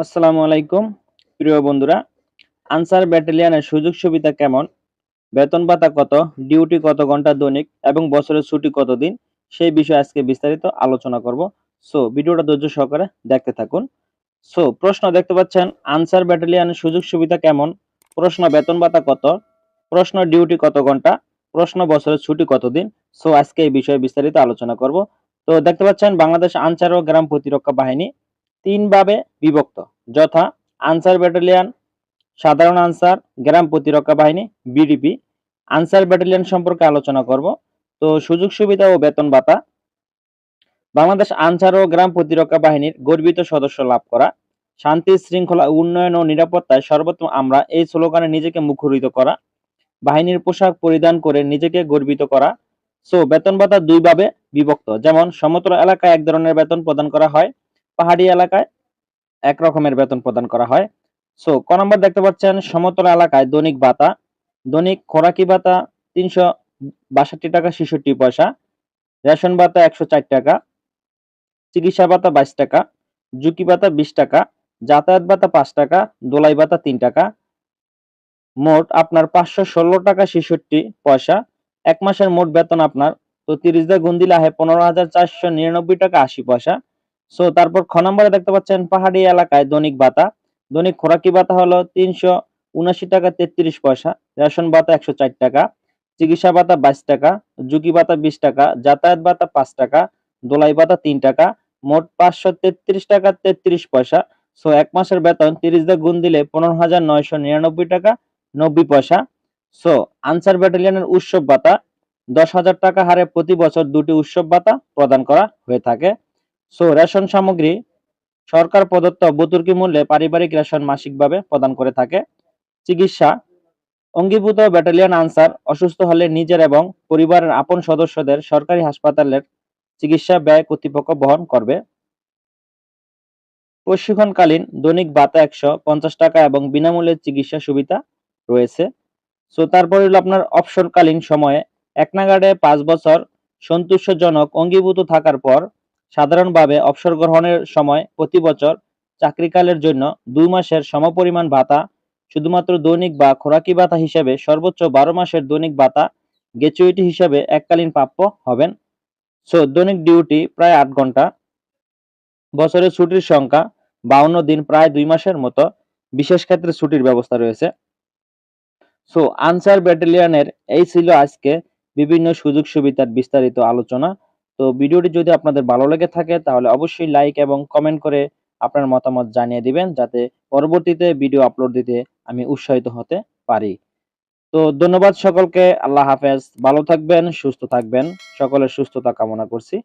আসসালামু আলাইকুম প্রিয় বন্ধুরা। আনসার ব্যাটালিয়নের সুযোগ সুবিধা কেমন, বেতন ভাতা কত, ডিউটি কত ঘন্টা দৈনিক এবং বছরের ছুটি কতদিন, সেই বিষয়ে আজকে বিস্তারিত আলোচনা করব। সো ভিডিওটা ধৈর্য সহকারে দেখতে থাকুন। সো প্রশ্ন দেখতে পাচ্ছেন, আনসার ব্যাটালিয়নের সুযোগ সুবিধা কেমন, প্রশ্ন বেতন ভাতা কত, প্রশ্ন ডিউটি কত ঘন্টা, প্রশ্ন বছরের ছুটি কতদিন। সো আজকে এই বিষয়ে বিস্তারিত আলোচনা করব। তো দেখতে পাচ্ছেন, বাংলাদেশ আনসার ও গ্রাম প্রতিরক্ষা বাহিনী তিন ভাবে বিভক্ত, যথা আনসার ব্যাটালিয়ন, সাধারণ আনসার, গ্রাম প্রতিরক্ষা বাহিনী, বিডিপি। আনসার ব্যাটালিয়ন সম্পর্কে আলোচনা করব। তো সুযোগ সুবিধা ও বেতন ভাতা। বাংলাদেশ আনসার ও গ্রাম প্রতিরক্ষা বাহিনীর গর্বিত সদস্য লাভ করা, শান্তি শৃঙ্খলা উন্নয়ন ও নিরাপত্তায় সর্বোত্তম আমরা, এই স্লোগানে নিজেকে মুখরিত করা, বাহিনীর পোশাক পরিধান করে নিজেকে গর্বিত করা। সো বেতন ভাতা দুই ভাবে বিভক্ত, যেমন সমতল এলাকায় এক ধরনের বেতন প্রদান করা হয়, পাহাড়ি এলাকায় এক রকমের বেতন প্রদান করা হয়। সো ক নম্বর দেখতে পাচ্ছেন, সমতল এলাকায় দৈনিক ভাতা, দৈনিক খোরাকি ভাতা ৩৬২ টাকা ৬৬ পয়সা, রেশন ভাতা ১০৪ টাকা, চিকিৎসা ভাতা ২২ টাকা, ঝুঁকি ভাতা ২০ টাকা, যাতায়াত ভাতা ৫ টাকা, দোলাই ভাতা ৩ টাকা, মোট আপনার ৫১৬ টাকা ৬৬ পয়সা। এক মাসের মোট বেতন আপনার, তো ৩০ দিয়ে গুণ দিলে আহে ১৫,৪৯৯ টাকা ৮০ পয়সা। সো তারপর খ নম্বরে দেখতে পাচ্ছেন, পাহাড়ি এলাকায় দৈনিক ভাতা, দৈনিক খোরাকি ভাতা হলো ৩৭৯ টাকা ৩৩ পয়সা, রেশন ভাতা ১০৪ টাকা, চিকিৎসা ভাতা ২২ টাকা, ঝুঁকি ভাতা ২০ টাকা, যাতায়াত ভাতা ৫ টাকা, দোলাই ভাতা ৩ টাকা, মোট ৫৩৩ টাকা ৩৩ পয়সা। সো এক মাসের বেতন ৩০ দিয়ে গুণ দিলে ১৫,৯৯৯ টাকা ৯০ পয়সা। সো আনসার ব্যাটালিয়নের উৎসব ভাতা ১০,০০০ টাকা হারে প্রতি বছর দুটি উৎসব ভাতা প্রদান করা হয়ে থাকে। সো রেশন সামগ্রী সরকার প্রদত্ত ভর্তুকি মূল্যে পারিবারিক রেশন মাসিকভাবে প্রদান করে থাকে। চিকিৎসা অঙ্গীভূত ব্যাটালিয়ন আনসার অসুস্থ হলে নিজের এবং পরিবারের আপন সদস্যদের সরকারি হাসপাতালের চিকিৎসা ব্যয় কর্তৃপক্ষ বহন করবে। প্রশিক্ষণকালীন দৈনিক ভাতা ১৫০ টাকা এবং বিনামূল্যে চিকিৎসা সুবিধা রয়েছে। সো তারপরে হলো আপনার অবসরকালীন সময়ে এক নাগাড়ে ৫ বছর সন্তুষ্টজনক অঙ্গীভূত থাকার পর সাধারণভাবে অবসর গ্রহণের সময় প্রতি বছর চাকরিকালের জন্য ২ মাসের সমপরিমাণ ভাতা শুধুমাত্র দৈনিক বা খোরাকি ভাতা হিসেবে সর্বোচ্চ ১২ মাসের দৈনিক ভাতা গ্র্যাচুইটি হিসেবে এককালীন প্রাপ্য হবেন। সো দৈনিক ডিউটি প্রায় ৮ ঘন্টা, বছরের ছুটির সংখ্যা ৫২ দিন, প্রায় ২ মাসের মতো। বিশেষ ক্ষেত্রে ছুটির ব্যবস্থা রয়েছে। সো আনসার ব্যাটালিয়নের এই ছিল আজকে বিভিন্ন সুযোগ সুবিধার বিস্তারিত আলোচনা। তো ভিডিওটি যদি আপনাদের ভালো লেগে থাকে তাহলে অবশ্যই লাইক এবং কমেন্ট করে আপনার মতামত জানিয়ে দিবেন, যাতে পরবর্তীতে ভিডিও আপলোড দিতে আমি উৎসাহিত হতে পারি। তো ধন্যবাদ সকলকে। আল্লাহ হাফেজ। ভালো থাকবেন, সুস্থ থাকবেন। সকলের সুস্থতা কামনা করছি।